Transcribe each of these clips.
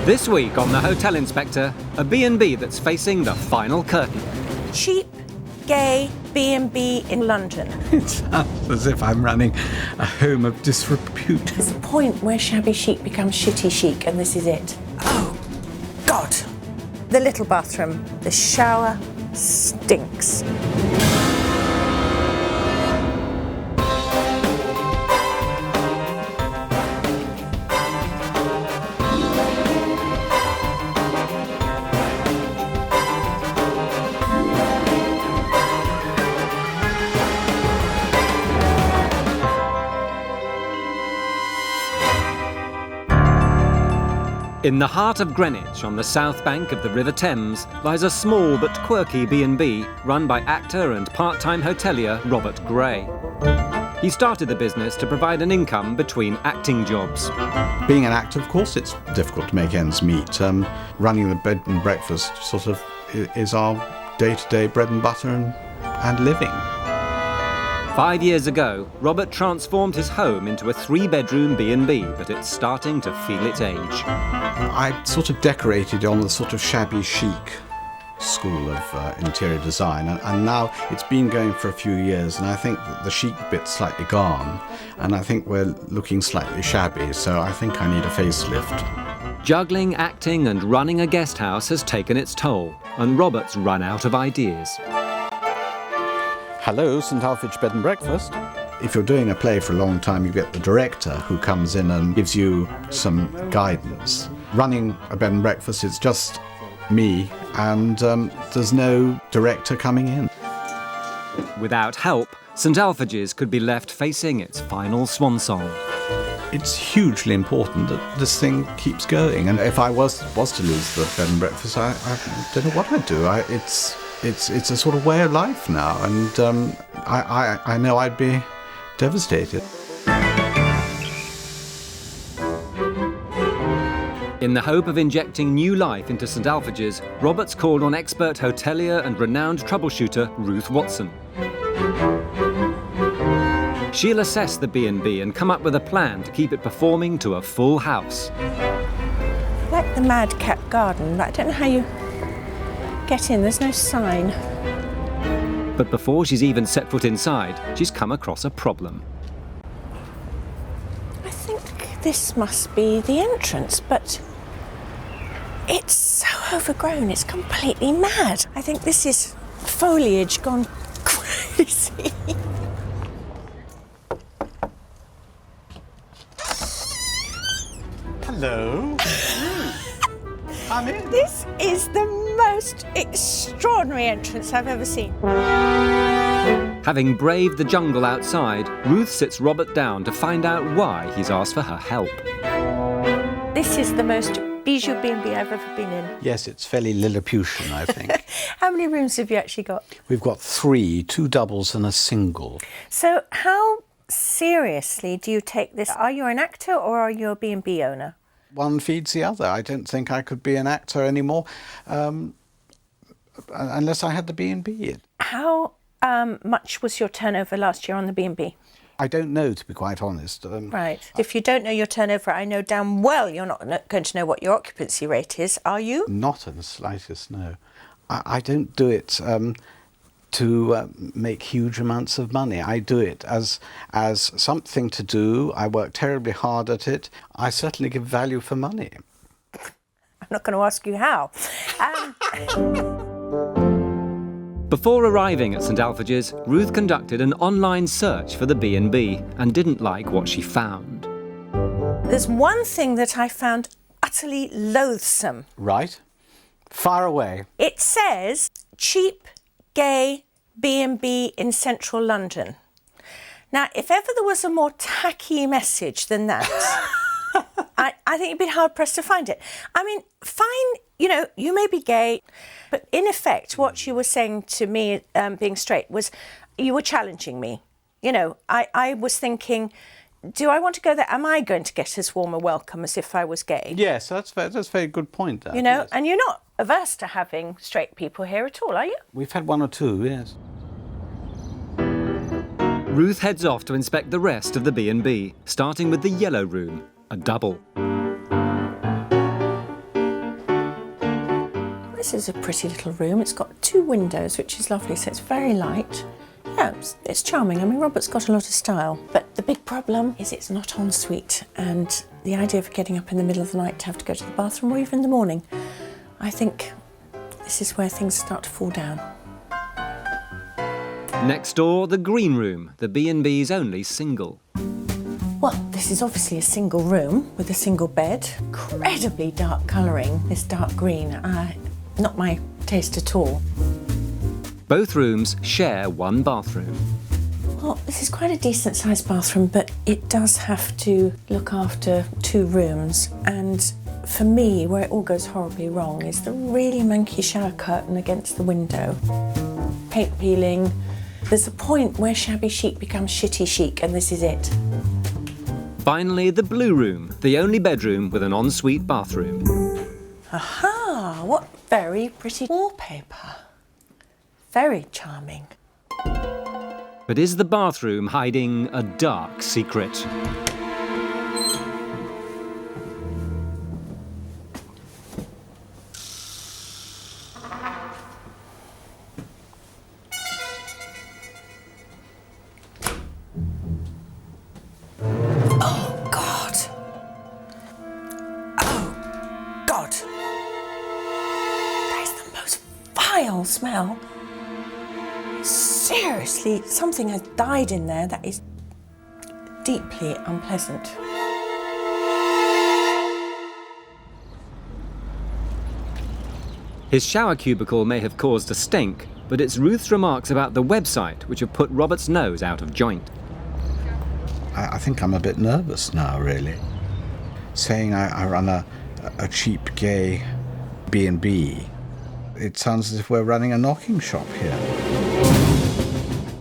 This week on The Hotel Inspector, a B&B that's facing the final curtain. Cheap, gay B&B in London. It sounds as if I'm running a home of disrepute. There's a point where shabby chic becomes shitty chic, and this is it. Oh, God. The little bathroom, the shower stinks. In the heart of Greenwich, on the south bank of the River Thames, lies a small but quirky B&B run by actor and part-time hotelier Robert Gray. He started the business to provide an income between acting jobs. Being an actor, of course, it's difficult to make ends meet. Running the bed and breakfast sort of is our day-to-day bread and butter and living. 5 years ago, Robert transformed his home into a 3-bedroom B&B, but it's starting to feel its age. I sort of decorated on the sort of shabby chic school of interior design, and now it's been going for a few years, and I think that the chic bit's slightly gone, and I think we're looking slightly shabby, so I think I need a facelift. Juggling, acting and running a guest house has taken its toll, and Robert's run out of ideas. Hello, St Alfeges Bed and Breakfast. If you're doing a play for a long time, you get the director who comes in and gives you some guidance. Running a bed and breakfast is just me, and there's no director coming in. Without help, St Alfeges could be left facing its final swan song. It's hugely important that this thing keeps going, and if I was to lose the bed and breakfast, I don't know what I'd do. It's a sort of way of life now, and I know I'd be devastated. In the hope of injecting new life into St Alfeges, Robert's called on expert hotelier and renowned troubleshooter Ruth Watson. She'll assess the B&B and come up with a plan to keep it performing to a full house. I like the madcap garden, but I don't know how you get in. There's no sign. But before she's even set foot inside, she's come across a problem. I think this must be the entrance, but it's so overgrown, it's completely mad. I think this is foliage gone crazy. Hello. I'm in. This is the most extraordinary entrance I've ever seen. Having braved the jungle outside, Ruth sits Robert down to find out why he's asked for her help. This is the most bijou B&B I've ever been in. Yes, it's fairly Lilliputian, I think. How many rooms have you actually got? We've got 3, 2 doubles and a single. So how seriously do you take this? Are you an actor or are you a B&B owner? One feeds the other. I don't think I could be an actor anymore unless I had the B&B. How much was your turnover last year on the B&B? I don't know, to be quite honest. Right. If you don't know your turnover, I know damn well you're not going to know what your occupancy rate is, are you? Not in the slightest, no. I don't do it to make huge amounts of money. I do it as something to do. I work terribly hard at it. I certainly give value for money. I'm not going to ask you how. Before arriving at St Alfeges, Ruth conducted an online search for the B&B and didn't like what she found. There's one thing that I found utterly loathsome. Right. Far away. It says cheap, gay B&B in central London. Now, if ever there was a more tacky message than that, I think you'd be hard-pressed to find it. I mean, fine, you may be gay, but in effect, what you were saying to me, being straight, was you were challenging me. I was thinking, do I want to go there? Am I going to get as warm a welcome as if I was gay? Yes, that's a very good point. That, yes. And you're not averse to having straight people here at all, are you? We've had 1 or 2, yes. Ruth heads off to inspect the rest of the B&B, starting with the yellow room, a double. This is a pretty little room. It's got 2 windows, which is lovely, so it's very light. Yeah, it's charming. I mean, Robert's got a lot of style. But the big problem is it's not en suite, and the idea of getting up in the middle of the night to have to go to the bathroom, or even in the morning, I think this is where things start to fall down. Next door, the green room, the B&B's only single. Well, this is obviously a single room with a single bed. Incredibly dark colouring, this dark green. Not my taste at all. Both rooms share one bathroom. Well, this is quite a decent sized bathroom, but it does have to look after 2 rooms. And for me, where it all goes horribly wrong is the really manky shower curtain against the window. Paint peeling. There's a point where shabby chic becomes shitty chic, and this is it. Finally, the blue room, the only bedroom with an ensuite bathroom. Aha! What very pretty wallpaper. Very charming. But is the bathroom hiding a dark secret? Oh, God. Oh, God. That is the most vile smell. Seriously, something has died in there that is deeply unpleasant. His shower cubicle may have caused a stink, but it's Ruth's remarks about the website which have put Robert's nose out of joint. I think I'm a bit nervous now, really. Saying I run a cheap, gay B&B. It sounds as if we're running a knocking shop here.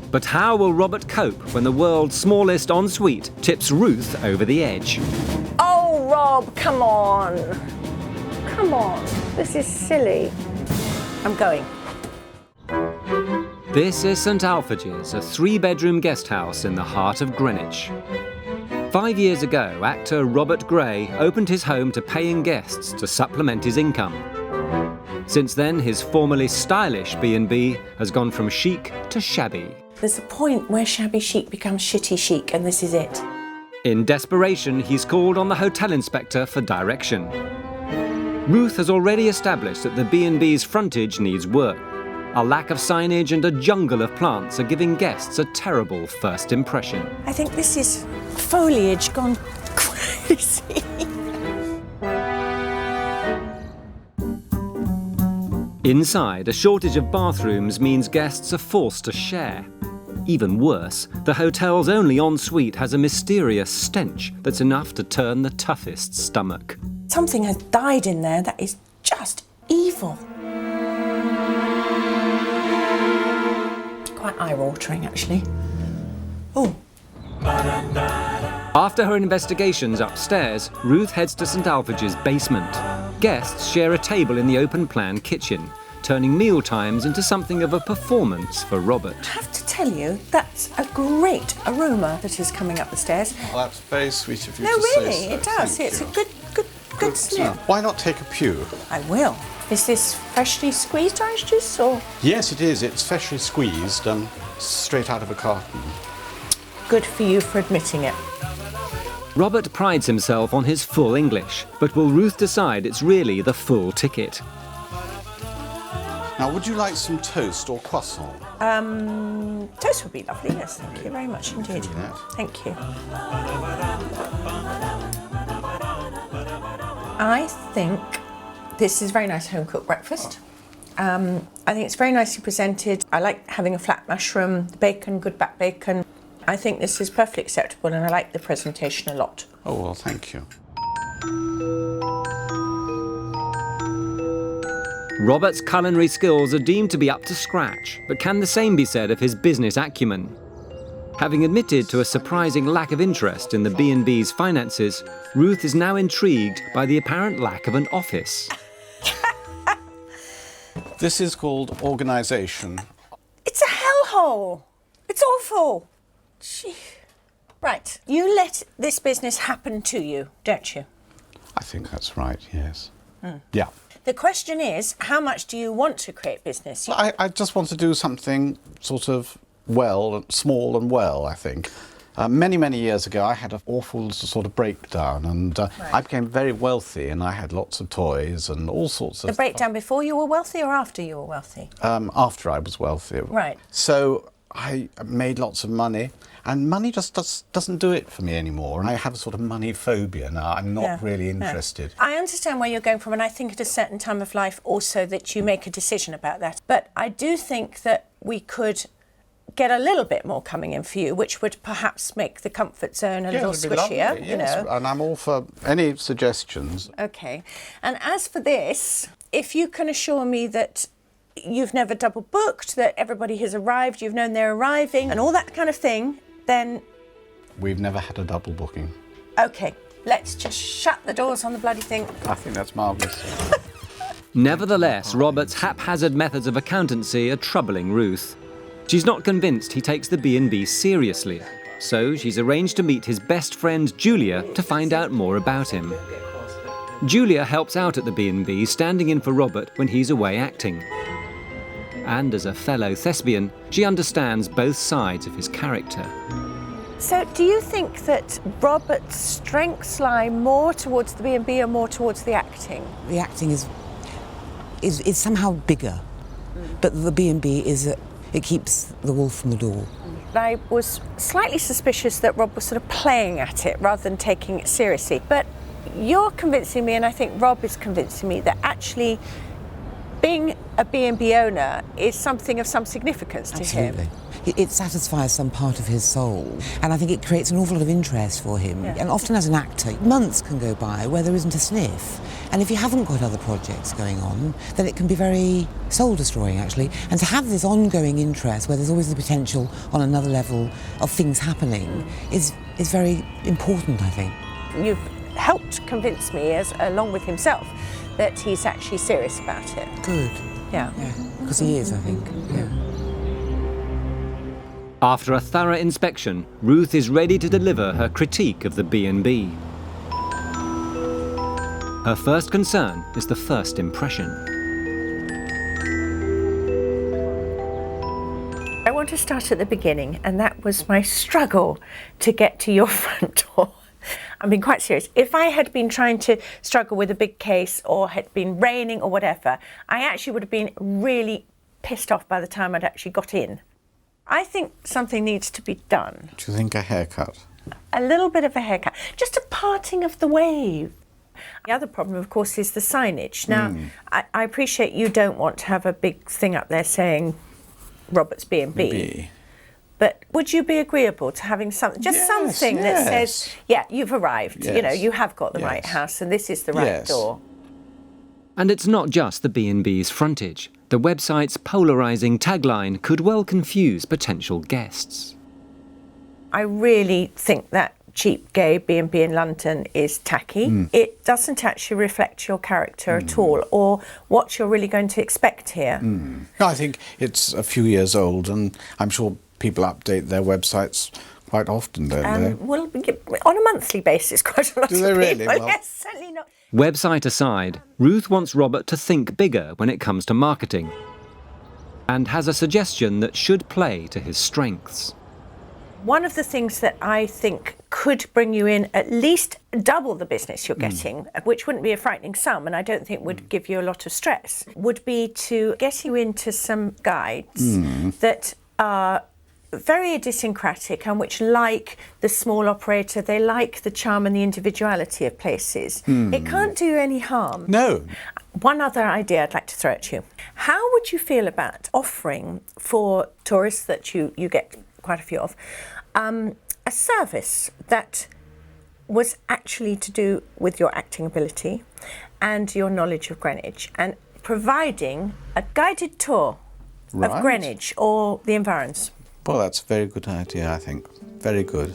But how will Robert cope when the world's smallest ensuite tips Ruth over the edge? Oh, Rob, come on. Come on. This is silly. I'm going. This is St Alfeges, a 3-bedroom guest house in the heart of Greenwich. 5 years ago, actor Robert Gray opened his home to paying guests to supplement his income. Since then, his formerly stylish B&B has gone from chic to shabby. There's a point where shabby chic becomes shitty chic, and this is it. In desperation, he's called on the hotel inspector for direction. Ruth has already established that the B&B's frontage needs work. A lack of signage and a jungle of plants are giving guests a terrible first impression. I think this is foliage gone crazy. Inside, a shortage of bathrooms means guests are forced to share. Even worse, the hotel's only ensuite has a mysterious stench that's enough to turn the toughest stomach. Something has died in there that is just evil. Quite eye-watering, actually. Oh. After her investigations upstairs, Ruth heads to St Alfeges' basement. Guests share a table in the open-plan kitchen, turning meal times into something of a performance for Robert. I have to tell you, that's a great aroma that is coming up the stairs. Well, that's very sweet of you No, to say really, so. it does. Thank It's you. a good sniff. Why not take a pew? I will. Is this freshly squeezed orange juice, or? Yes, it is. It's freshly squeezed, straight out of a carton. Good for you for admitting it. Robert prides himself on his full English, but will Ruth decide it's really the full ticket? Now, would you like some toast or croissant? Toast would be lovely, yes. Thank you very much indeed. Thank you. I think this is a very nice home-cooked breakfast. I think it's very nicely presented. I like having a flat mushroom, the bacon, good back bacon. I think this is perfectly acceptable, and I like the presentation a lot. Oh, well, thank you. Robert's culinary skills are deemed to be up to scratch, but can the same be said of his business acumen? Having admitted to a surprising lack of interest in the B&B's finances, Ruth is now intrigued by the apparent lack of an office. This is called organisation. It's a hellhole. It's awful. Gee. Right, you let this business happen to you, don't you? I think that's right, yes. Yeah. The question is, how much do you want to create business? I just want to do something sort of small and well, I think. Many years ago, I had an awful sort of breakdown, and I became very wealthy, and I had lots of toys and all sorts of... The breakdown before you were wealthy or after you were wealthy? After I was wealthy. Right. So I made lots of money, and money just doesn't do it for me anymore, and I have a sort of money phobia now. I'm not really interested. I understand where you're going from, and I think at a certain time of life also that you make a decision about that. But I do think that we could get a little bit more coming in for you, which would perhaps make the comfort zone a little squishier. Lovely, yes. And I'm all for any suggestions. Okay. And as for this, if you can assure me that you've never double booked, that everybody has arrived, you've known they're arriving, and all that kind of thing, then... We've never had a double booking. Okay, let's just shut the doors on the bloody thing. I think that's marvellous. Nevertheless, Robert's haphazard methods of accountancy are troubling Ruth. She's not convinced he takes the B&B seriously, so she's arranged to meet his best friend Julia to find out more about him. Julia helps out at the B&B, standing in for Robert when he's away acting. And as a fellow thespian, she understands both sides of his character. So do you think that Robert's strengths lie more towards the B&B or more towards the acting? The acting is somehow bigger, but the B&B it keeps the wolf from the door. I was slightly suspicious that Rob was sort of playing at it rather than taking it seriously. But you're convincing me, and I think Rob is convincing me, that actually being a B&B owner is something of some significance to him. Absolutely. It satisfies some part of his soul, and I think it creates an awful lot of interest for him. Yeah. And often as an actor, months can go by where there isn't a sniff. And if you haven't got other projects going on, then it can be very soul-destroying, actually. And to have this ongoing interest, where there's always the potential on another level of things happening, is very important, I think. You've helped convince me, along with himself, that he's actually serious about it. Good. Yeah. Yeah, because he is, I think. Yeah. After a thorough inspection, Ruth is ready to deliver her critique of the B&B. Her first concern is the first impression. I want to start at the beginning, and that was my struggle to get to your front door. I'm being quite serious. If I had been trying to struggle with a big case or had been raining or whatever, I actually would have been really pissed off by the time I'd actually got in. I think something needs to be done. Do you think a haircut? A little bit of a haircut. Just a parting of the wave. The other problem, of course, is the signage. Now, I appreciate you don't want to have a big thing up there saying Robert's B&B. But would you be agreeable to having something that says, yeah, you've arrived, you know, you have got the right house and this is the right door? And it's not just the B&B's frontage. The website's polarising tagline could well confuse potential guests. I really think that cheap gay B&B in London is tacky. It doesn't actually reflect your character at all, or what you're really going to expect here. I think it's a few years old, and I'm sure people update their websites quite often, don't they? Well, on a monthly basis, quite a lot Do they of really? people. Well, yes, certainly not. Website aside, Ruth wants Robert to think bigger when it comes to marketing, and has a suggestion that should play to his strengths. One of the things that I think could bring you in at least double the business you're getting, which wouldn't be a frightening sum and I don't think would give you a lot of stress, would be to get you into some guides that are very idiosyncratic and which like the small operator, they like the charm and the individuality of places. It can't do you any harm. No. One other idea I'd like to throw at you. How would you feel about offering for tourists that you get quite a few of, a service that was actually to do with your acting ability and your knowledge of Greenwich, and providing a guided tour of Greenwich or the environs? Well, that's a very good idea, I think. Very good.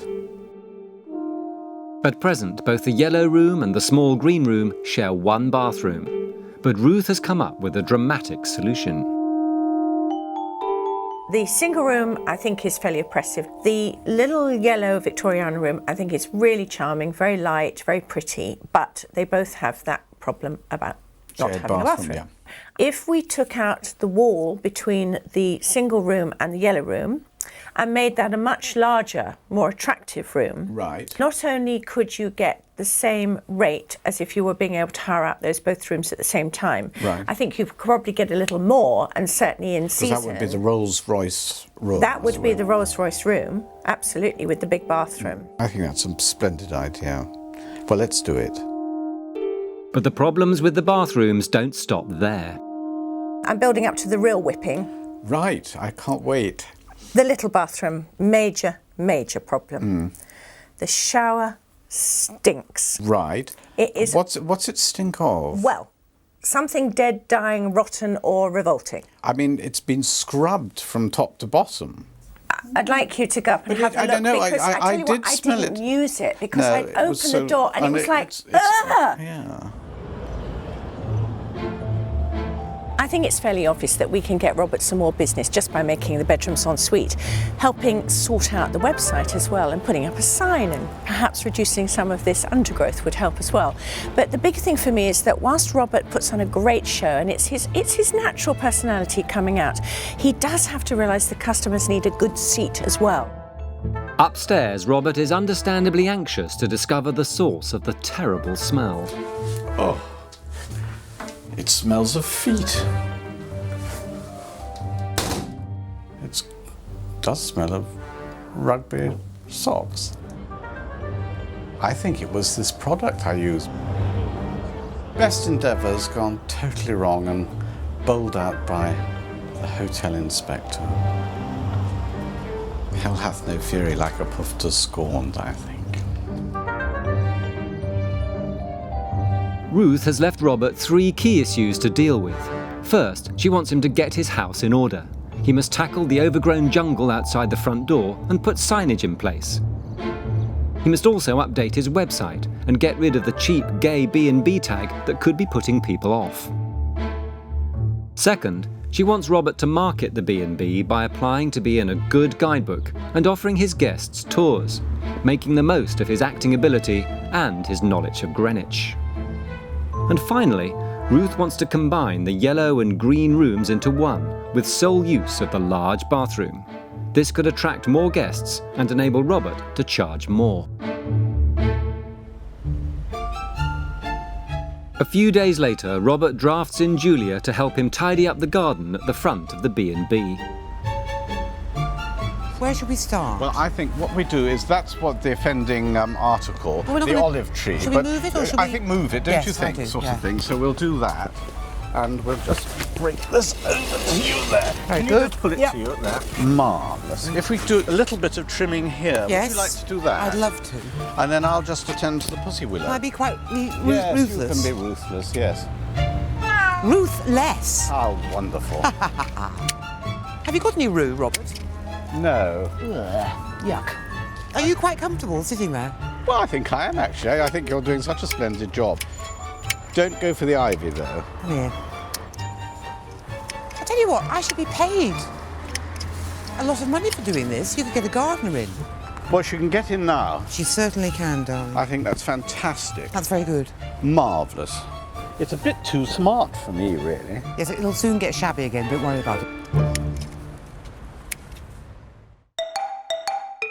At present, both the yellow room and the small green room share one bathroom, but Ruth has come up with a dramatic solution. The single room, I think, is fairly oppressive. The little yellow Victoriana room, I think, is really charming, very light, very pretty, but they both have that problem about not Shared having a bathroom. yeah. If we took out the wall between the single room and the yellow room and made that a much larger, more attractive room, Right. not only could you get the same rate as if you were being able to hire out those both rooms at the same time, Right. I think you could probably get a little more, and certainly in Because season. that would be the Rolls-Royce room. That would be the Rolls-Royce room, absolutely, with the big bathroom. I think that's a splendid idea. Well, let's do it. But the problems with the bathrooms don't stop there. I'm building up to the real whipping. Right, I can't wait. The little bathroom, major problem. The shower stinks. Right. It is, What's it stink of? well, something dead, dying, rotten or revolting. I mean, it's been scrubbed from top to bottom. I'd like you to go up and have a I look, don't know, because I tell you did what, smell I didn't it. use it because No, I it opened was the so- door and it and was like, it's- ugh! Yeah. I think it's fairly obvious that we can get Robert some more business just by making the bedrooms en suite, helping sort out the website as well, and putting up a sign, and perhaps reducing some of this undergrowth would help as well. But the big thing for me is that whilst Robert puts on a great show, and it's his natural personality coming out, he does have to realise the customers need a good seat as well. Upstairs, Robert is understandably anxious to discover the source of the terrible smell. Oh, it smells of feet. It does smell of rugby socks. I think it was this product I used. Best endeavours gone totally wrong and bowled out by the hotel inspector. Hell hath no fury like a puffer scorned, I think. Ruth has left Robert 3 key issues to deal with. First, she wants him to get his house in order. He must tackle the overgrown jungle outside the front door and put signage in place. He must also update his website and get rid of the cheap gay B&B tag that could be putting people off. Second, she wants Robert to market the B&B by applying to be in a good guidebook and offering his guests tours, making the most of his acting ability and his knowledge of Greenwich. And finally, Ruth wants to combine the yellow and green rooms into one, with sole use of the large bathroom. This could attract more guests and enable Robert to charge more. A few days later, Robert drafts in Julia to help him tidy up the garden at the front of the B&B. Where should we start? Well, I think what we do is that's what the offending article, Well, we're not the gonna- olive tree. Should we move it or should I we- think move it, don't Yes, you think, I do, sort yeah. of thing. So we'll do that, and we'll just bring this over to you there. Very Can good. you just pull it Yep. to you there? Marvellous. If we do a little bit of trimming here, Yes. would you like to do that? I'd love to. And then I'll just attend to the pussy willow. Can I be quite Yes, ruthless? you can be ruthless, yes. Ruthless. How wonderful. Have you got any roux, Robert? No. Yuck. Are you quite comfortable sitting there? Well, I think I am, actually. I think you're doing such a splendid job. Don't go for the ivy, though. Come here. I tell you what, I should be paid a lot of money for doing this. You could get a gardener in. Well, she can get in now. She certainly can, darling. I think that's fantastic. That's very good. Marvellous. It's a bit too smart for me, really. Yes, it'll soon get shabby again, don't worry about it.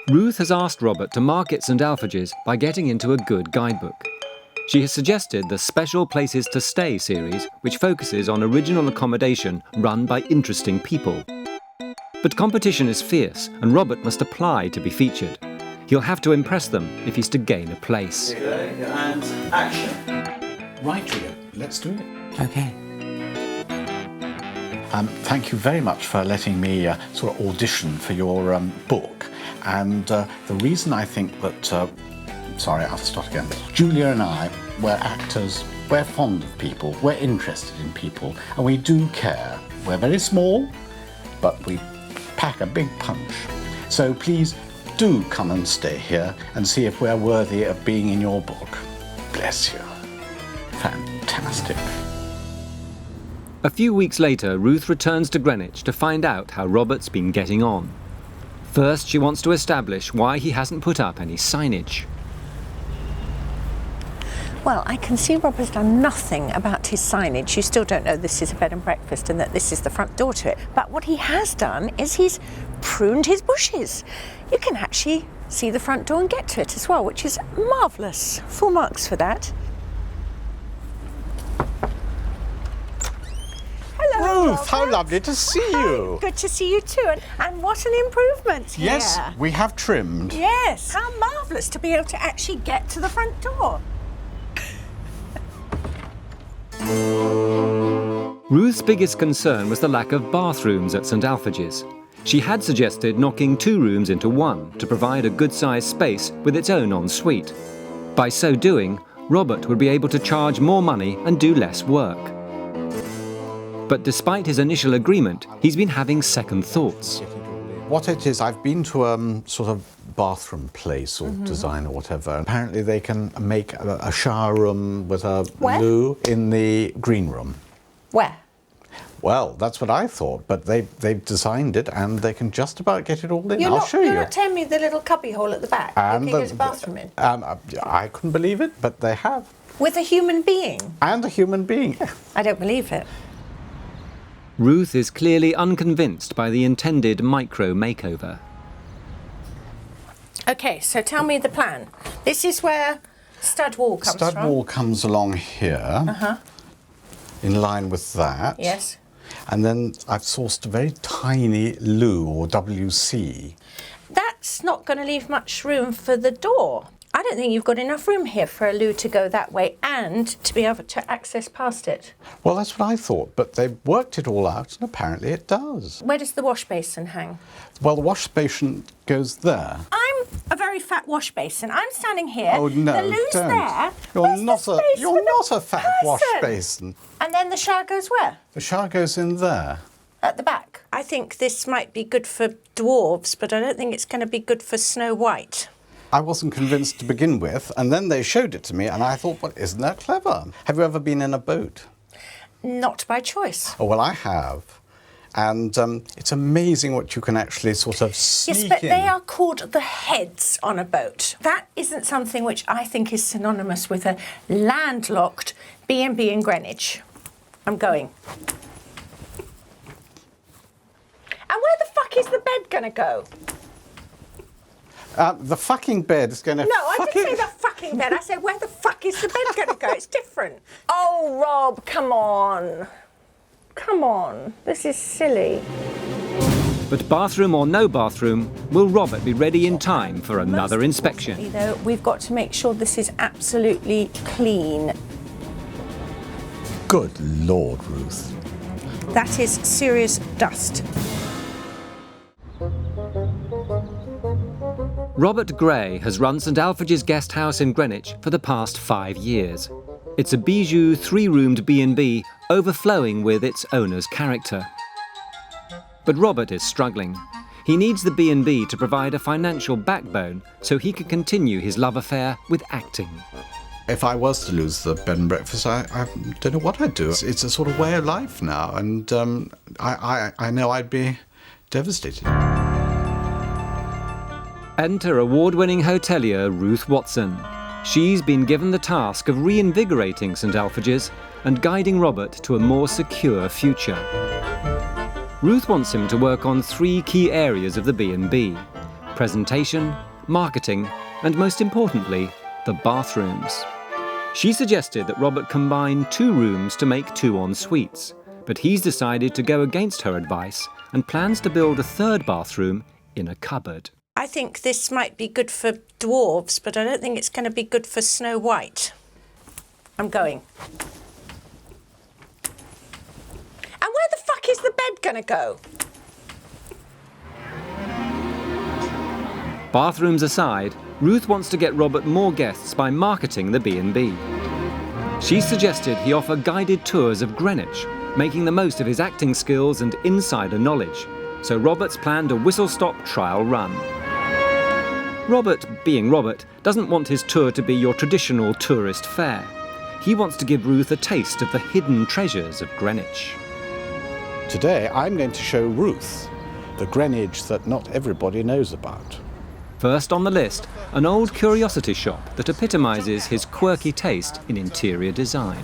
Ruth has asked Robert to market St Alfeges by getting into a good guidebook. She has suggested the Special Places to Stay series, which focuses on original accommodation run by interesting people. But competition is fierce, and Robert must apply to be featured. He'll have to impress them if he's to gain a place. And action. Right, Julia, let's do it. Okay. Thank you very much for letting me sort of audition for your book. And the reason I think that, sorry, I'll start again. Julia and I, we're actors, we're fond of people, we're interested in people, and we do care. We're very small, but we pack a big punch. So please do come and stay here and see if we're worthy of being in your book. Bless you. Fantastic. A few weeks later, Ruth returns to Greenwich to find out how Robert's been getting on. First, she wants to establish why he hasn't put up any signage. Well, I can see Robert's done nothing about his signage, you still don't know this is a bed and breakfast and that this is the front door to it. But what he has done is he's pruned his bushes. You can actually see the front door and get to it as well, which is marvellous. Full marks for that. Hello, Ruth, how lovely to see you. Good to see you too. And what an improvement here. Yes, we have trimmed. Yes, how marvellous to be able to actually get to the front door. Ruth's biggest concern was the lack of bathrooms at St Alfeges. She had suggested knocking 2 rooms into one to provide a good-sized space with its own ensuite. By so doing, Robert would be able to charge more money and do less work. But despite his initial agreement, he's been having second thoughts. What it is, I've been to a sort of bathroom place or design or whatever. Apparently they can make a shower room with a loo in the green room. Where? Well, that's what I thought, but they've designed it and they can just about get it all in. I'll show you. You're not telling me the little cubby hole at the back And you can get a bathroom in? I couldn't believe it, but they have. With a human being? And a human being. I don't believe it. Ruth is clearly unconvinced by the intended micro makeover. OK, so tell me the plan. This is where stud wall comes from. Stud wall comes along here, in line with that. Yes. And then I've sourced a very tiny loo or WC. That's not going to leave much room for the door. I don't think you've got enough room here for a loo to go that way and to be able to access past it. Well, that's what I thought, but they've worked it all out and apparently it does. Where does the wash basin hang? Well, the wash basin goes there. I'm a very fat wash basin. I'm standing here. Oh, no, the loo's don't. there. You're Where's not the space you're for the not a fat wash person? basin. And then the shower goes where? The shower goes in there. At the back. I think this might be good for dwarves, but I don't think it's going to be good for Snow White. I wasn't convinced to begin with, and then they showed it to me, and I thought, well, isn't that clever? Have you ever been in a boat? Not by choice. Oh, well, I have. And it's amazing what you can actually sort of sneak Yes, but in. they are called the heads on a boat. That isn't something which I think is synonymous with a landlocked B&B in Greenwich. I'm going. And where the fuck is the bed going to go? The fucking bed is going to... No, I didn't say the fucking bed. I said, where the fuck is the bed going to go? It's different. Oh, Rob, come on. Come on. This is silly. But bathroom or no bathroom, will Robert be ready in time for another inspection? Though, we've got to make sure this is absolutely clean. Good Lord, Ruth. That is serious dust. Robert Gray has run St Alfeges Guest House in Greenwich for the past 5 years. It's a bijou 3-roomed B&B overflowing with its owner's character. But Robert is struggling. He needs the B&B to provide a financial backbone so he can continue his love affair with acting. If I was to lose the bed and breakfast, I don't know what I'd do. It's a sort of way of life now, and I know I'd be devastated. Enter award-winning hotelier Ruth Watson. She's been given the task of reinvigorating St Alfeges and guiding Robert to a more secure future. Ruth wants him to work on 3 key areas of the B&B: presentation, marketing, and most importantly, the bathrooms. She suggested that Robert combine 2 rooms to make 2 en-suites, but he's decided to go against her advice and plans to build a 3rd bathroom in a cupboard. I think this might be good for dwarves, but I don't think it's going to be good for Snow White. I'm going. And where the fuck is the bed going to go? Bathrooms aside, Ruth wants to get Robert more guests by marketing the B&B. She suggested he offer guided tours of Greenwich, making the most of his acting skills and insider knowledge. So Robert's planned a whistle-stop trial run. Robert, being Robert, doesn't want his tour to be your traditional tourist fare. He wants to give Ruth a taste of the hidden treasures of Greenwich. Today, I'm going to show Ruth the Greenwich that not everybody knows about. First on the list, an old curiosity shop that epitomises his quirky taste in interior design.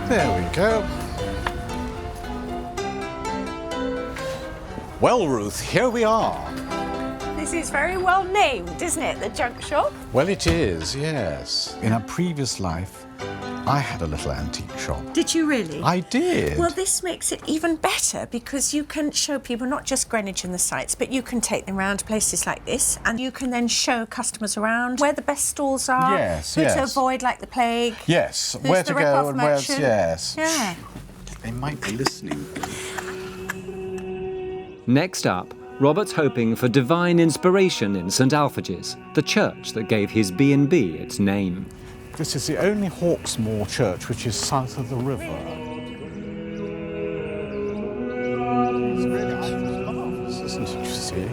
There we go. Well, Ruth, here we are. This is very well named, isn't it, the junk shop? Well, it is, yes. In a previous life, I had a little antique shop. Did you really? I did. Well, this makes it even better because you can show people not just Greenwich and the sights, but you can take them around places like this, and you can then show customers around where the best stalls are, Yes, who yes. to avoid like the plague. Yes, Who's where the to rip-off go and where's... merchant. Yes. Yeah. They might be listening. Next up, Robert's hoping for divine inspiration in St Alfeges, the church that gave his B&B its name. This is the only Hawksmoor church which is south of the river. It's really marvellous, isn't it, you see?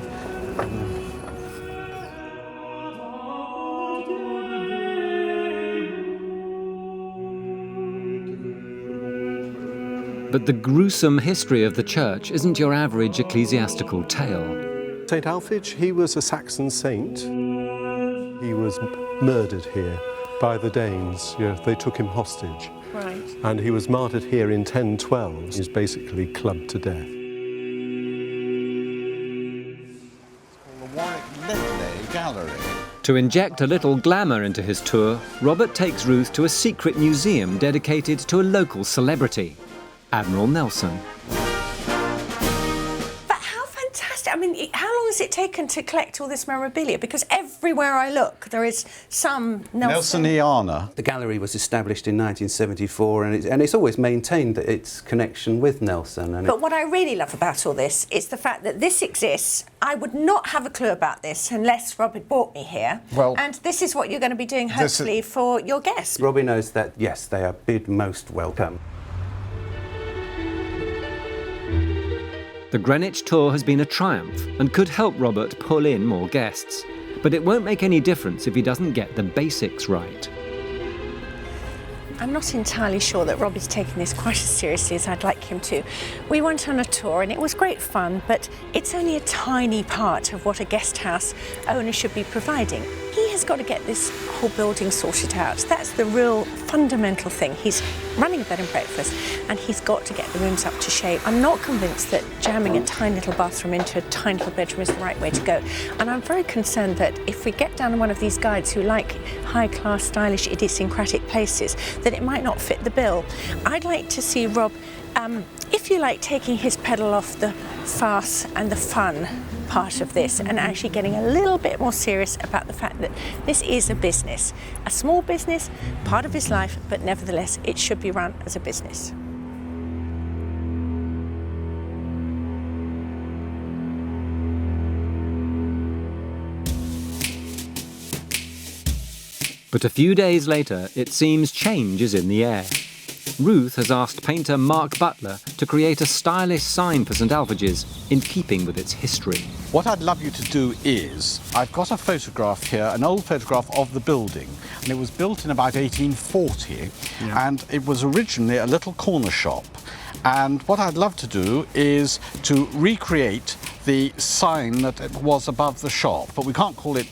But the gruesome history of the church isn't your average ecclesiastical tale. St Alfege, he was a Saxon saint. He was murdered here by the Danes. You know, they took him hostage. Right. And he was martyred here in 1012. He was basically clubbed to death. The Warwick Ledley Gallery. To inject a little glamour into his tour, Robert takes Ruth to a secret museum dedicated to a local celebrity, Admiral Nelson. But how fantastic. I mean, how long has it taken to collect all this memorabilia? Because everywhere I look, there is some Nelson. Nelsoniana. The gallery was established in 1974 and it's always maintained its connection with Nelson. And But what I really love about all this is the fact that this exists. I would not have a clue about this unless Rob had brought me here. Well, and this is what you're going to be doing, hopefully, for your guests. Robbie knows that, yes, they are bid most welcome. The Greenwich tour has been a triumph and could help Robert pull in more guests. But it won't make any difference if he doesn't get the basics right. I'm not entirely sure that Rob is taking this quite as seriously as I'd like him to. We went on a tour and it was great fun, but it's only a tiny part of what a guest house owner should be providing. He has got to get this whole building sorted out. That's the real fundamental thing. He's running a bed and breakfast and he's got to get the rooms up to shape. I'm not convinced that jamming a tiny little bathroom into a tiny little bedroom is the right way to go. And I'm very concerned that if we get down one of these guides who like high-class, stylish, idiosyncratic places, that it might not fit the bill. I'd like to see Rob, if you like, taking his pedal off the farce and the fun part of this and actually getting a little bit more serious about the fact that this is a business, a small business, part of his life, but nevertheless it should be run as a business. But a few days later, it seems change is in the air. Ruth has asked painter Mark Butler to create a stylish sign for St Alfeges in keeping with its history. What I'd love you to do is, I've got a photograph here, an old photograph of the building, and it was built in about 1840, and it was originally a little corner shop. And what I'd love to do is to recreate the sign that was above the shop, but we can't call it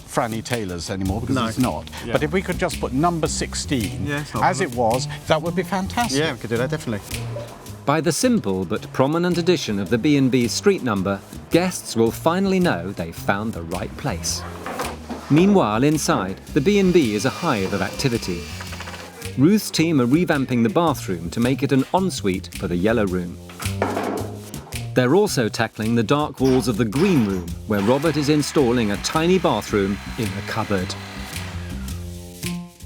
Franny Taylor's anymore because it's not. Yeah. But if we could just put number 16 as it was, that would be fantastic. Yeah, we could do that, definitely. By the simple but prominent addition of the B&B's street number, guests will finally know they've found the right place. Meanwhile, inside, the B&B is a hive of activity. Ruth's team are revamping the bathroom to make it an ensuite for the yellow room. They're also tackling the dark walls of the green room, where Robert is installing a tiny bathroom in a cupboard.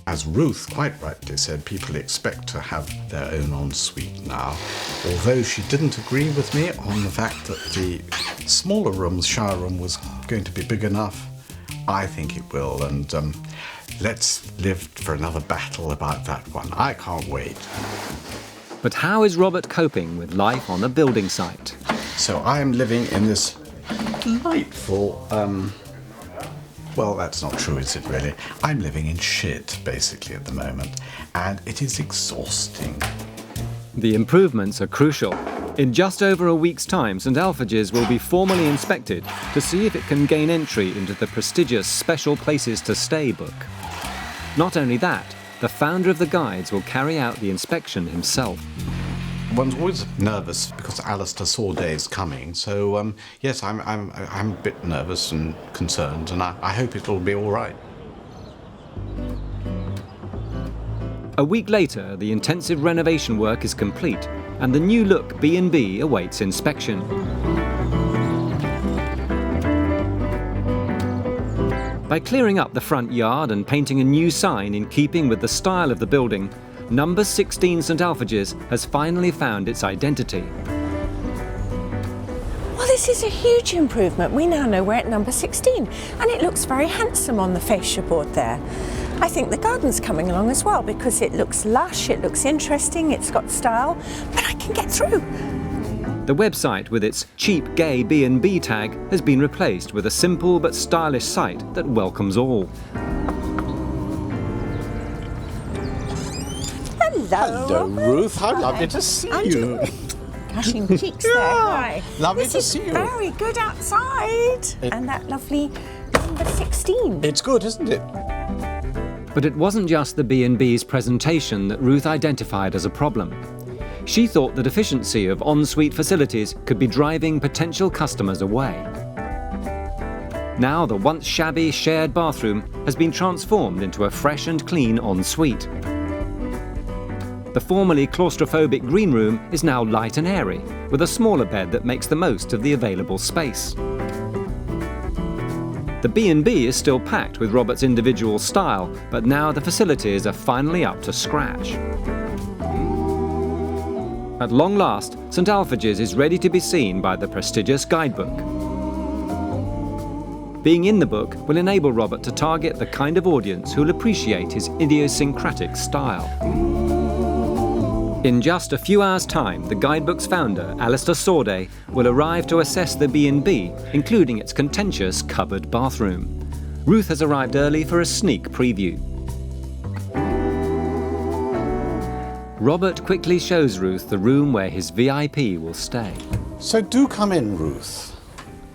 As Ruth quite rightly said, people expect to have their own ensuite now, although she didn't agree with me on the fact that the smaller room's shower room was going to be big enough. I think it will, and let's live for another battle about that one. I can't wait. But how is Robert coping with life on a building site? So I am living in this delightful, well, that's not true, is it really? I'm living in shit, basically, at the moment, and it is exhausting. The improvements are crucial. In just over a week's time, St Alfeges will be formally inspected to see if it can gain entry into the prestigious Special Places to Stay book. Not only that, the founder of the guides will carry out the inspection himself. One's always nervous because Alistair Sauday is coming, so yes, I'm a bit nervous and concerned, and I hope it'll be all right. A week later, the intensive renovation work is complete, and the new look B&B awaits inspection. By clearing up the front yard and painting a new sign in keeping with the style of the building, number 16 St Alfeges has finally found its identity. Well, this is a huge improvement. We now know we're at number 16, and it looks very handsome on the fascia board there. I think the garden's coming along as well because it looks lush, it looks interesting, it's got style, but I can get through. The website with its cheap gay B&B tag has been replaced with a simple but stylish site that welcomes all. Hello, Ruth. How lovely to see you. Gushing cheeks there. Hi. Lovely this to is see you. Very good outside. And that lovely number 16. It's good, isn't it? But it wasn't just the B&B's presentation that Ruth identified as a problem. She thought the deficiency of ensuite facilities could be driving potential customers away. Now the once shabby shared bathroom has been transformed into a fresh and clean ensuite. The formerly claustrophobic green room is now light and airy, with a smaller bed that makes the most of the available space. The B&B is still packed with Robert's individual style, but now the facilities are finally up to scratch. At long last, St Alfeges is ready to be seen by the prestigious guidebook. Being in the book will enable Robert to target the kind of audience who'll appreciate his idiosyncratic style. In just a few hours' time, the guidebook's founder, Alistair Sauday, will arrive to assess the B&B, including its contentious cupboard bathroom. Ruth has arrived early for a sneak preview. Robert quickly shows Ruth the room where his VIP will stay. So do come in, Ruth.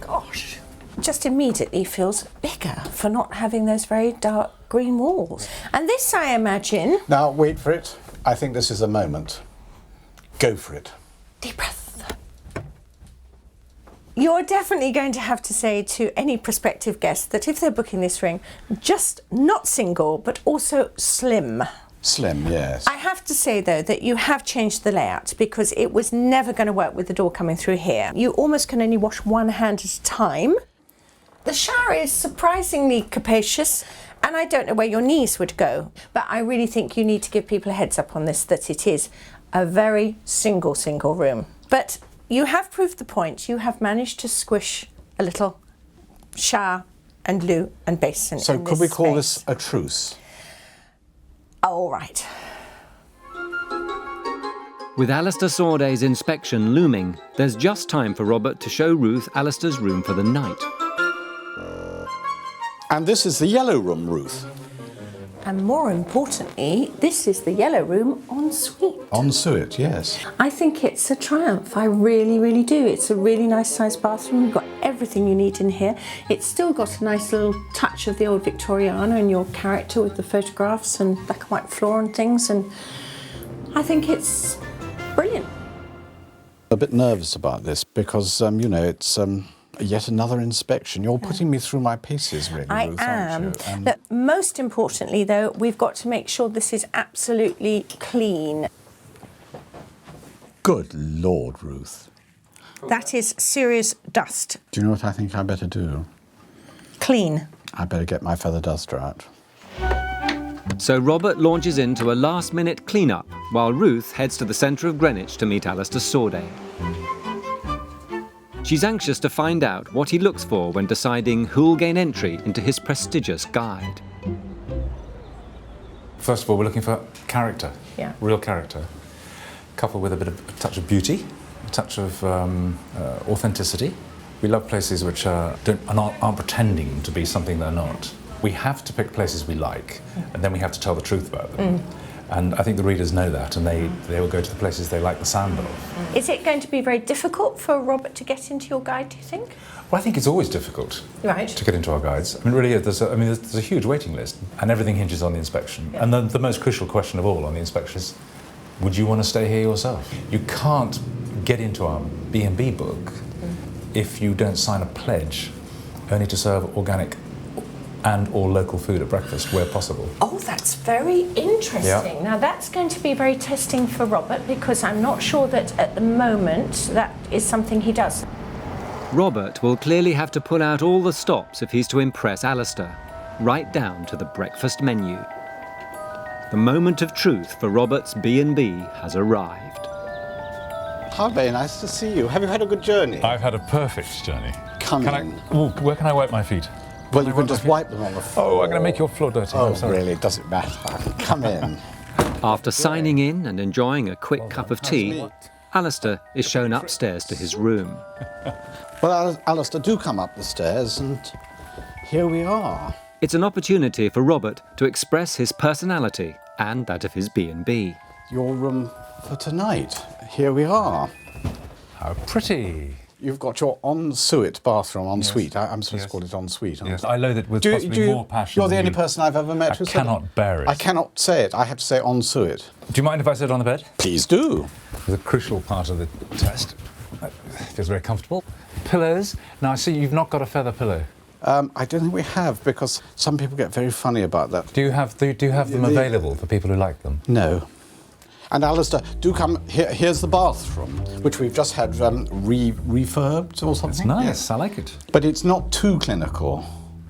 Gosh, just immediately feels bigger for not having those very dark green walls. And this, I imagine... Now, wait for it. I think this is a moment. Go for it. Deep breath. You're definitely going to have to say to any prospective guest that if they're booking this ring, just not single, but also slim. Slim, yes. I have to say, though, that you have changed the layout because it was never going to work with the door coming through here. You almost can only wash one hand at a time. The shower is surprisingly capacious, and I don't know where your knees would go, but I really think you need to give people a heads up on this, that it is a very single room. But you have proved the point. You have managed to squish a little shower and loo and basin. So in could we call space. this a truce? All right. With Alistair Sauday's inspection looming, there's just time for Robert to show Ruth Alistair's room for the night. And this is the yellow room, Ruth. And more importantly, this is the yellow room en suite. En suite, yes. I think it's a triumph. I really, really do. It's a really nice sized bathroom. You've got everything you need in here. It's still got a nice little touch of the old Victoriana in your character with the photographs and black and white floor and things. And I think it's brilliant. A bit nervous about this because, you know, it's yet another inspection. You're putting me through my paces, really, I Ruth, am. aren't you? But most importantly, though, we've got to make sure this is absolutely clean. Good Lord, Ruth. That is serious dust. Do you know what I think I better do? Clean. I better get my feather duster out. So Robert launches into a last-minute clean-up, while Ruth heads to the centre of Greenwich to meet Alistair Sauday. She's anxious to find out what he looks for when deciding who'll gain entry into his prestigious guide. First of all, we're looking for character, Yeah. real character, coupled with a touch of beauty, a touch of authenticity. We love places which aren't pretending to be something they're not. We have to pick places we like, and then we have to tell the truth about them. And I think the readers know that, and they will go to the places they like the sound of. Is it going to be very difficult for Robert to get into your guide, do you think? Well, I think it's always difficult Right. to get into our guides. I mean, really, there's a huge waiting list, and everything hinges on the inspection. Yeah. And the most crucial question of all on the inspection is, would you want to stay here yourself? You can't get into our B&B book if you don't sign a pledge only to serve organic and or local food at breakfast where possible. Oh, that's very interesting. Yeah. Now, that's going to be very testing for Robert, because I'm not sure that at the moment that is something he does. Robert will clearly have to pull out all the stops if he's to impress Alistair, right down to the breakfast menu. The moment of truth for Robert's B&B has arrived. How very nice to see you. Have you had a good journey? I've had a perfect journey. Come in. Where can I wipe my feet? Well, you can just wipe them on the floor. Oh, I'm going to make your floor dirty. Oh, I'm sorry. really? It doesn't matter. Come in. After signing in and enjoying a quick cup of tea, Alistair is shown upstairs to his room. Well, Alistair, do come up the stairs, and here we are. It's an opportunity for Robert to express his personality and that of his B&B. Your room for tonight. Here we are. How pretty. You've got your ensuite bathroom, ensuite. I'm supposed to call it ensuite. aren't Yes, I? I loathe it with possibly more passion. You're the than only you. person I've ever met who I said it. cannot bear it. I cannot say it. I have to say ensuite. Do you mind if I sit on the bed? Please do. The crucial part of the test. It feels very comfortable. Pillows. Now, I see you've not got a feather pillow. I don't think we have, because some people get very funny about that. Do you have them available for people who like them? No. And Alistair, do come. Here's the bathroom, which we've just had refurbed or something. It's nice. Yes. I like it. But it's not too clinical.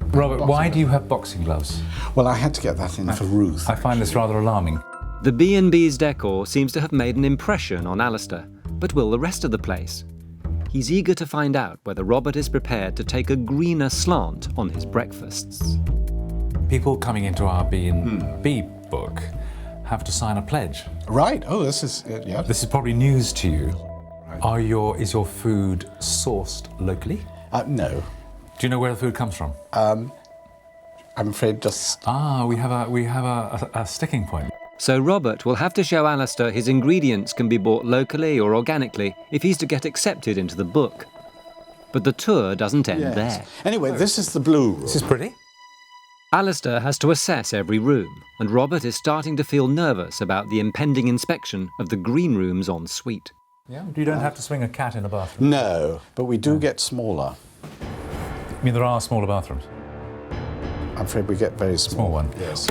Robert, why do you have boxing gloves? Well, I had to get that in for Ruth. I find this rather alarming. The B&B's decor seems to have made an impression on Alistair, but will the rest of the place? He's eager to find out whether Robert is prepared to take a greener slant on his breakfasts. People coming into our B&B book have to sign a pledge. Right. Oh, this is yeah. This is probably news to you. Is your food sourced locally? No. Do you know where the food comes from? I'm afraid just. We have a sticking point. So Robert will have to show Alistair his ingredients can be bought locally or organically if he's to get accepted into the book. But the tour doesn't end there. Anyway, this is the blue room. This is pretty. Alistair has to assess every room, and Robert is starting to feel nervous about the impending inspection of the green rooms en suite. Yeah. You don't have to swing a cat in a bathroom. No, but we do get smaller. I mean, there are smaller bathrooms. I'm afraid we get very small. Small one. Yes.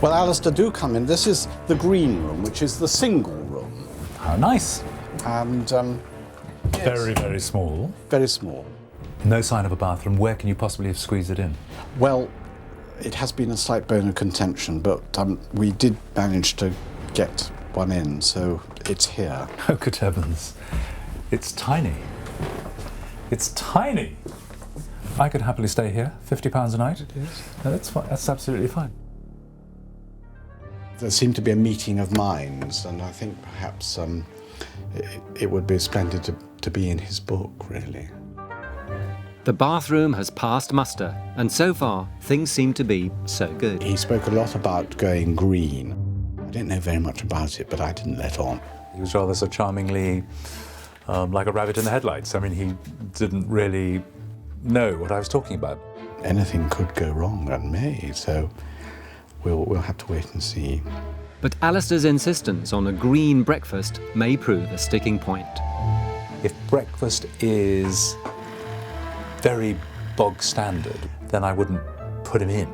Well, Alistair, do come in. This is the green room, which is the single room. How nice. And Very, very small. very small. No sign of a bathroom. Where can you possibly have squeezed it in? Well, it has been a slight bone of contention, but we did manage to get one in, so it's here. Oh, good heavens. It's tiny. It's tiny. I could happily stay here, £50 a night. It is. No, that's fine. That's absolutely fine. There seemed to be a meeting of minds, and I think perhaps it would be splendid to be in his book, really. The bathroom has passed muster, and so far, things seem to be so good. He spoke a lot about going green. I didn't know very much about it, but I didn't let on. He was rather so charmingly like a rabbit in the headlights. I mean, he didn't really know what I was talking about. Anything could go wrong, and may, so we'll have to wait and see. But Alistair's insistence on a green breakfast may prove a sticking point. If breakfast is very bog standard, then I wouldn't put him in.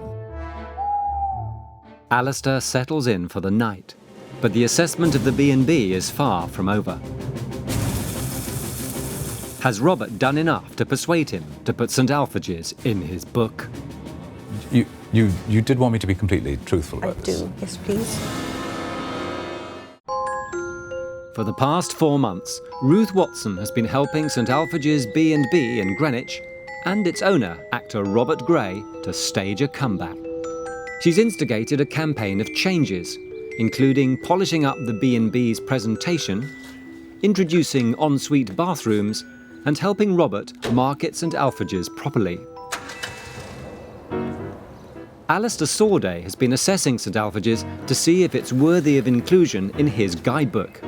Alistair settles in for the night, but the assessment of the B&B is far from over. Has Robert done enough to persuade him to put St Alfeges in his book? You did want me to be completely truthful I about this. do, yes please. For the past 4 months, Ruth Watson has been helping St Alfeges B&B in Greenwich and its owner, actor Robert Gray, to stage a comeback. She's instigated a campaign of changes, including polishing up the B&B's presentation, introducing ensuite bathrooms, and helping Robert market St Alfeges properly. Alistair Sorday has been assessing St Alfeges to see if it's worthy of inclusion in his guidebook.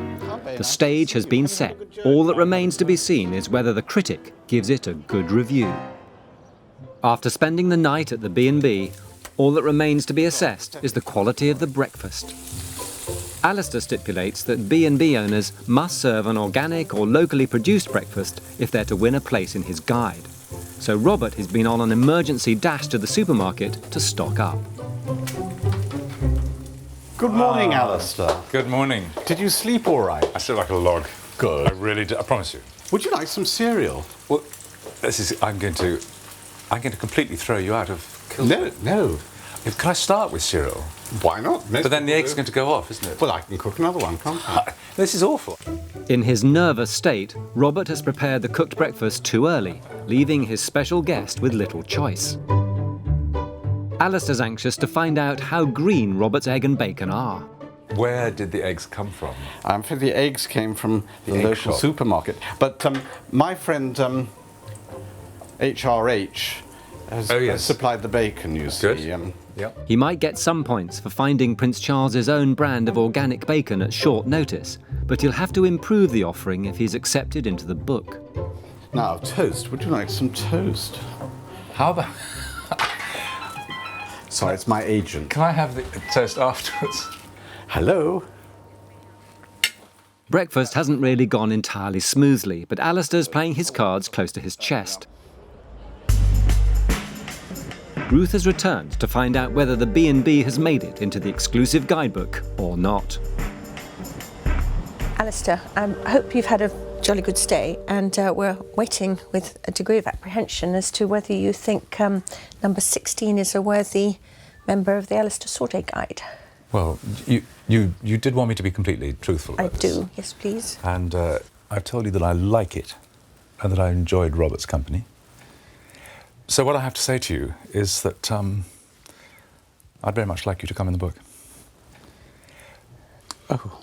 The stage has been set. All that remains to be seen is whether the critic gives it a good review. After spending the night at the B&B, all that remains to be assessed is the quality of the breakfast. Alistair stipulates that B&B owners must serve an organic or locally produced breakfast if they're to win a place in his guide. So Robert has been on an emergency dash to the supermarket to stock up. Good morning, Alistair. Good morning. Did you sleep all right? I sleep like a log. Good. I really do. I promise you. Would you like some cereal? Well, I'm going to completely throw you out of kilter. No. Can I start with cereal? Why not? But then the egg's going to go off, isn't it? Well, I can cook another one, can't I? This is awful. In his nervous state, Robert has prepared the cooked breakfast too early, leaving his special guest with little choice. Alistair's anxious to find out how green Robert's egg and bacon are. Where did the eggs come from? I'm afraid the eggs came from the egg local shop. supermarket. But my friend HRH has supplied the bacon, you see. Good. Yep. He might get some points for finding Prince Charles's own brand of organic bacon at short notice, but he'll have to improve the offering if he's accepted into the book. Now, toast. Would you like some toast? How about... Sorry, it's my agent. Can I have the toast afterwards? Hello? Breakfast hasn't really gone entirely smoothly, but Alistair's playing his cards close to his chest. Ruth has returned to find out whether the B&B has made it into the exclusive guidebook or not. Alistair, I hope you've had a jolly good stay, and we're waiting with a degree of apprehension as to whether you think number 16 is a worthy member of the Alistair Sorday Guide. Well, you did want me to be completely truthful about this. I do, yes please. And I've told you that I like it and that I enjoyed Robert's company. So what I have to say to you is that I'd very much like you to come in the book. Oh.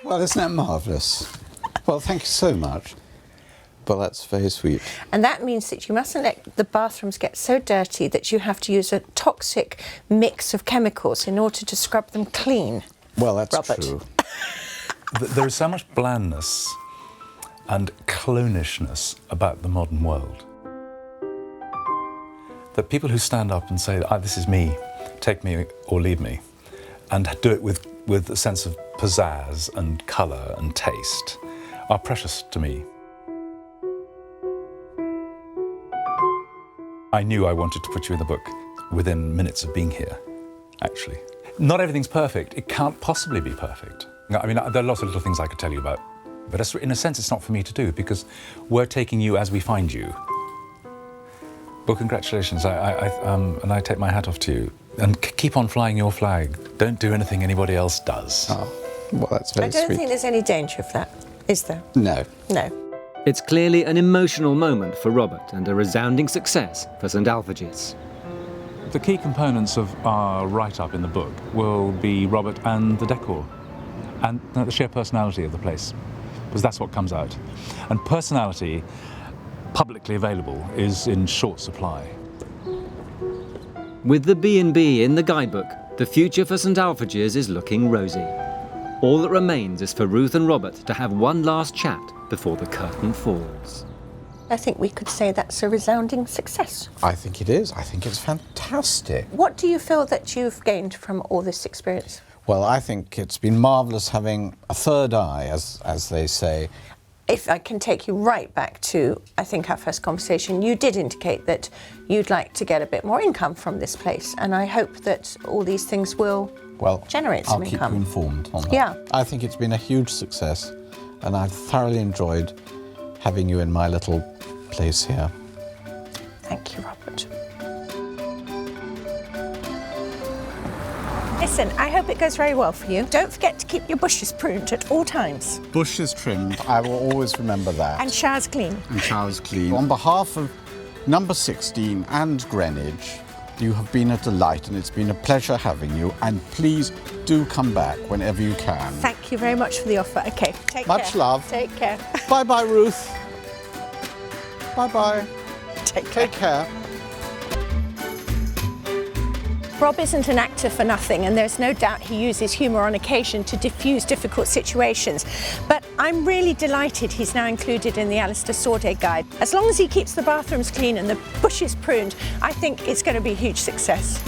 Well, isn't that marvellous? Well, thank you so much. Well, that's very sweet. And that means that you mustn't let the bathrooms get so dirty that you have to use a toxic mix of chemicals in order to scrub them clean. Well, that's Robert. true. There is so much blandness and clonishness about the modern world that people who stand up and say, this is me, take me or leave me, and do it with a sense of pizzazz and colour and taste, are precious to me. I knew I wanted to put you in the book within minutes of being here, actually. Not everything's perfect. It can't possibly be perfect. I mean, there are lots of little things I could tell you about, but in a sense it's not for me to do because we're taking you as we find you. Well, congratulations, and I take my hat off to you. And keep on flying your flag. Don't do anything anybody else does. Oh, well, that's very sweet. I don't think there's any danger of that, is there? No. No. It's clearly an emotional moment for Robert and a resounding success for St Alfeges. The key components of our write-up in the book will be Robert and the decor, and the sheer personality of the place, because that's what comes out. And personality, publicly available, is in short supply. With the B&B in the guidebook, the future for St Alfeges is looking rosy. All that remains is for Ruth and Robert to have one last chat before the curtain falls. I think we could say that's a resounding success. I think it is. I think it's fantastic. What do you feel that you've gained from all this experience? Well, I think it's been marvellous having a third eye, as they say. If I can take you right back to, I think, our first conversation, you did indicate that you'd like to get a bit more income from this place, and I hope that all these things will generate some income. I'll keep you informed on that. Yeah. I think it's been a huge success, and I've thoroughly enjoyed having you in my little place here. Thank you, Robert. Listen, I hope it goes very well for you. Don't forget to keep your bushes pruned at all times. Bushes trimmed, I will always remember that. And showers clean. And showers clean. On behalf of number 16 and Greenwich, you have been a delight and it's been a pleasure having you, and please do come back whenever you can. Thank you very much for the offer. Okay, take care. Much love. Take care. Bye-bye, Ruth. Bye-bye. Take care. Take care. Rob isn't an actor for nothing, and there's no doubt he uses humour on occasion to diffuse difficult situations. But I'm really delighted he's now included in the Alistair Saudet guide. As long as he keeps the bathrooms clean and the bushes pruned, I think it's going to be a huge success.